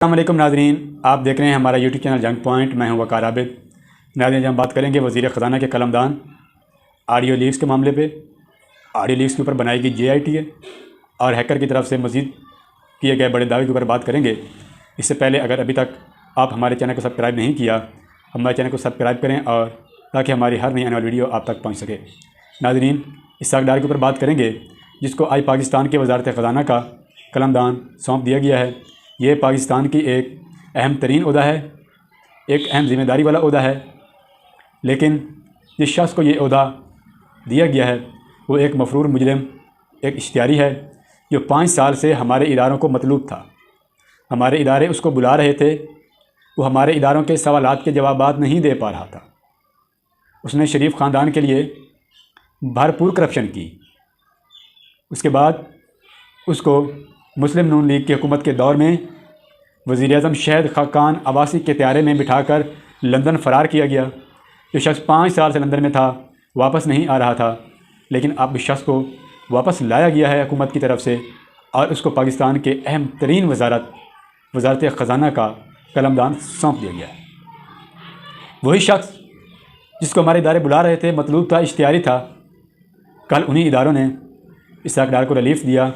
السلام علیکم ناظرین، آپ دیکھ رہے ہیں ہمارا یوٹیوب چینل جنگ پوائنٹ۔ میں ہوں وقار عابد۔ ناظرین، ہم بات کریں گے وزیر خزانہ کے قلمدان آڈیو لیکس کے معاملے پہ۔ آڈیو لیکس کے اوپر بنائی گئی JIT ہے اور ہیکر کی طرف سے مزید کیے گئے بڑے دعوے کے اوپر بات کریں گے۔ اس سے پہلے اگر ابھی تک آپ ہمارے چینل کو سبسکرائب نہیں کیا، ہمارے چینل کو سبسکرائب کریں اور تاکہ ہماری ہر نئی آنے والی ویڈیو آپ تک پہنچ سکے۔ ناظرین، اسحاق ڈار کے اوپر بات کریں گے، جس کو آج پاکستان کے وزارت خزانہ کا قلمدان سونپ دیا گیا ہے۔ یہ پاکستان کی ایک اہم ترین عہدہ ہے، ایک اہم ذمہ داری والا عہدہ ہے، لیکن جس شخص کو یہ عہدہ دیا گیا ہے وہ ایک مفرور مجرم، ایک اشتہاری ہے جو 5 سال سے ہمارے اداروں کو مطلوب تھا۔ ہمارے ادارے اس کو بلا رہے تھے، وہ ہمارے اداروں کے سوالات کے جوابات نہیں دے پا رہا تھا۔ اس نے شریف خاندان کے لیے بھرپور کرپشن کی۔ اس کے بعد اس کو مسلم نون لیگ کی حکومت کے دور میں وزیر اعظم شہد خاقان عباسی کے طیارے میں بٹھا کر لندن فرار کیا گیا۔ جو شخص 5 سال سے لندن میں تھا، واپس نہیں آ رہا تھا، لیکن اب اس شخص کو واپس لایا گیا ہے حکومت کی طرف سے، اور اس کو پاکستان کے اہم ترین وزارت خزانہ کا قلمدان سونپ دیا گیا ہے۔ وہی شخص جس کو ہمارے ادارے بلا رہے تھے، مطلوب تھا، اشتہاری تھا، کل انہی اداروں نے اسحاق ڈار کو ریلیف دیا۔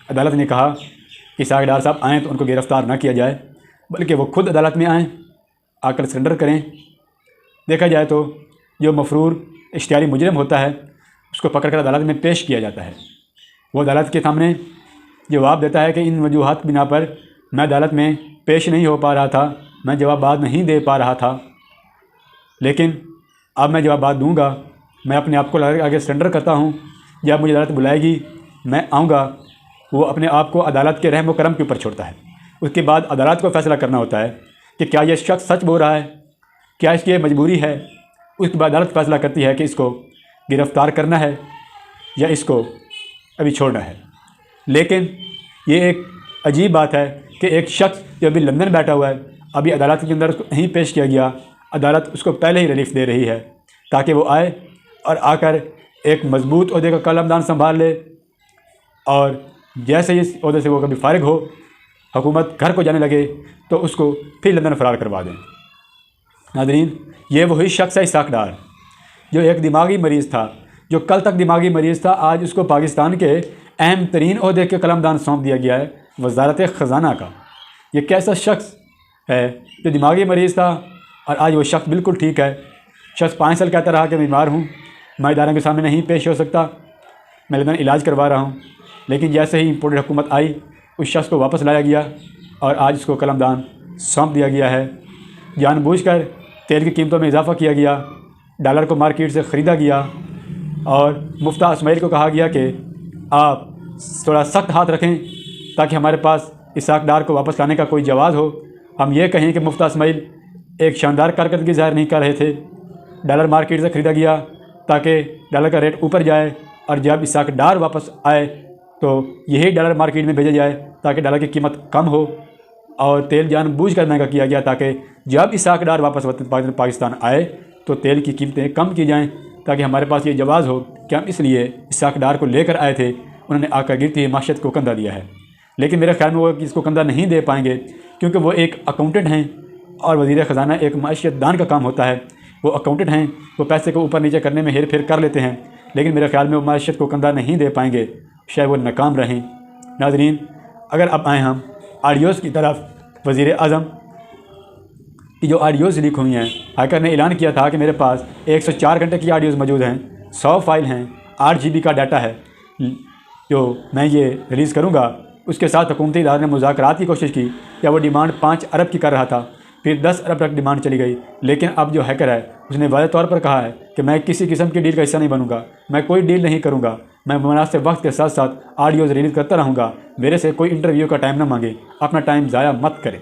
عدالت نے کہا کہ اسحاق ڈار صاحب آئیں تو ان کو گرفتار نہ کیا جائے، بلکہ وہ خود عدالت میں آئیں، آ کر سرنڈر کریں۔ دیکھا جائے تو جو مفرور اشتہاری مجرم ہوتا ہے، اس کو پکڑ کر عدالت میں پیش کیا جاتا ہے۔ وہ عدالت کے سامنے جواب دیتا ہے کہ ان وجوہات بنا پر میں عدالت میں پیش نہیں ہو پا رہا تھا، میں جوابات نہیں دے پا رہا تھا، لیکن اب میں جوابات دوں گا۔ میں اپنے آپ کو آگے سرنڈر کرتا ہوں، جب مجھے عدالت بلائے گی میں آؤں گا۔ وہ اپنے آپ کو عدالت کے رحم و کرم کے اوپر چھوڑتا ہے۔ اس کے بعد عدالت کو فیصلہ کرنا ہوتا ہے کہ کیا یہ شخص سچ بول رہا ہے، کیا اس کی یہ مجبوری ہے۔ اس کے بعد عدالت فیصلہ کرتی ہے کہ اس کو گرفتار کرنا ہے یا اس کو ابھی چھوڑنا ہے۔ لیکن یہ ایک عجیب بات ہے کہ ایک شخص جو ابھی لندن بیٹھا ہوا ہے، ابھی عدالت کے اندر اس کو نہیں پیش کیا گیا، عدالت اس کو پہلے ہی ریلیف دے رہی ہے تاکہ وہ آئے اور آ کر ایک مضبوط عہدے کا قلمدان سنبھال لے، اور جیسے ہی اس عہدے سے وہ کبھی فارغ ہو، حکومت گھر کو جانے لگے تو اس کو پھر لندن فرار کروا دیں۔ ناظرین، یہ وہی شخص ہے اسحاق ڈار، جو ایک دماغی مریض تھا، جو کل تک دماغی مریض تھا، آج اس کو پاکستان کے اہم ترین عہدے کے قلمدان سونپ دیا گیا ہے، وزارت خزانہ کا۔ یہ کیسا شخص ہے جو دماغی مریض تھا اور آج وہ شخص بالکل ٹھیک ہے۔ شخص 5 سال کہتا رہا کہ بیمار ہوں، میں اداروں کے سامنے نہیں پیش ہو سکتا، میں لندن علاج کروا رہا ہوں، لیکن جیسے ہی امپورٹڈ حکومت آئی، اس شخص کو واپس لایا گیا اور آج اس کو قلمدان سونپ دیا گیا ہے۔ جان بوجھ کر تیل کی قیمتوں میں اضافہ کیا گیا، ڈالر کو مارکیٹ سے خریدا گیا، اور مفتیٰ اسماعیل کو کہا گیا کہ آپ تھوڑا سخت ہاتھ رکھیں تاکہ ہمارے پاس اسحاق ڈار کو واپس لانے کا کوئی جواز ہو۔ ہم یہ کہیں کہ مفتیٰ اسماعیل ایک شاندار کارکردگی ظاہر نہیں کر رہے تھے۔ ڈالر مارکیٹ سے خریدا گیا تاکہ ڈالر کا ریٹ اوپر جائے، اور جب اسحاق ڈار واپس آئے تو یہی ڈالر مارکیٹ میں بھیجا جائے تاکہ ڈالر کی قیمت کم ہو، اور تیل جان بوجھ کر مہنگا کیا گیا تاکہ جب اسحاق ڈار واپس پاکستان آئے تو تیل کی قیمتیں کم کی جائیں، تاکہ ہمارے پاس یہ جواز ہو کہ ہم اس لیے اسحاق ڈار کو لے کر آئے تھے۔ انہوں نے آ کر گرتی ہوئی معیشت کو کندھا دیا ہے، لیکن میرے خیال میں وہ اس کو کندھا نہیں دے پائیں گے، کیونکہ وہ ایک اکاؤنٹنٹ ہیں، اور وزیر خزانہ ایک معیشت دان کا کام ہوتا ہے۔ وہ اکاؤنٹنٹ ہیں، وہ پیسے کو اوپر نیچے کرنے میں ہیر پھیر کر لیتے ہیں، لیکن میرے خیال میں وہ معیشت کو کندھا نہیں دے پائیں گے، شاید وہ ناکام رہیں۔ ناظرین، اگر اب آئیں ہم آڈیوز کی طرف، وزیر اعظم کی جو آڈیوز لیک ہوئی ہیں، ہیکر نے اعلان کیا تھا کہ میرے پاس 104 گھنٹے کی آڈیوز موجود ہیں، 100 فائل ہیں، 8 GB کا ڈیٹا ہے، جو میں یہ ریلیز کروں گا۔ اس کے ساتھ حکومتی ادارے نے مذاکرات کی کوشش کی، یا وہ ڈیمانڈ 5 ارب کی کر رہا تھا، پھر 10 ارب تک ڈیمانڈ چلی گئی، لیکن اب جو ہیکر ہے اس نے واضح طور پر کہا ہے کہ میں کسی قسم کی ڈیل کا حصہ نہیں بنوں گا، میں کوئی ڈیل نہیں کروں گا، میں مناسب وقت کے ساتھ ساتھ آڈیوز ریلیز کرتا رہوں گا، میرے سے کوئی انٹرویو کا ٹائم نہ مانگے، اپنا ٹائم ضائع مت کرے۔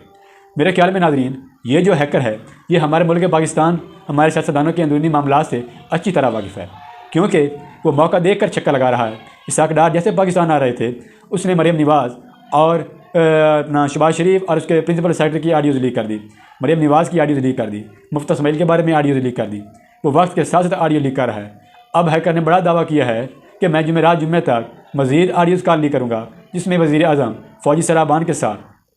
میرے خیال میں ناظرین، یہ جو ہیکر ہے یہ ہمارے ملک پاکستان، ہمارے سیاستدانوں کے اندرونی معاملات سے اچھی طرح واقف ہے، کیونکہ وہ موقع دیکھ کر چھکا لگا رہا ہے۔ اسحاق ڈار جیسے پاکستان آ رہے تھے، اس نے مریم نواز اور اپنا شہباز شریف اور اس کے پرنسپل سیکرٹری کی آڈیوز لیک کر دی، مریم نواز کی آڈیوز لیک کر دی، مفتیٰ اسماعیل کے بارے میں آڈیوز لیک کر دی۔ وہ وقت کے ساتھ ساتھ آڈیو لیک کر رہا ہے۔ اب ہیکر نے بڑا دعویٰ کیا ہے کہ میں جمعہ تک مزید آڈیوز کال لیک کروں گا، جس میں وزیر اعظم فوجی سربراہان کے ساتھ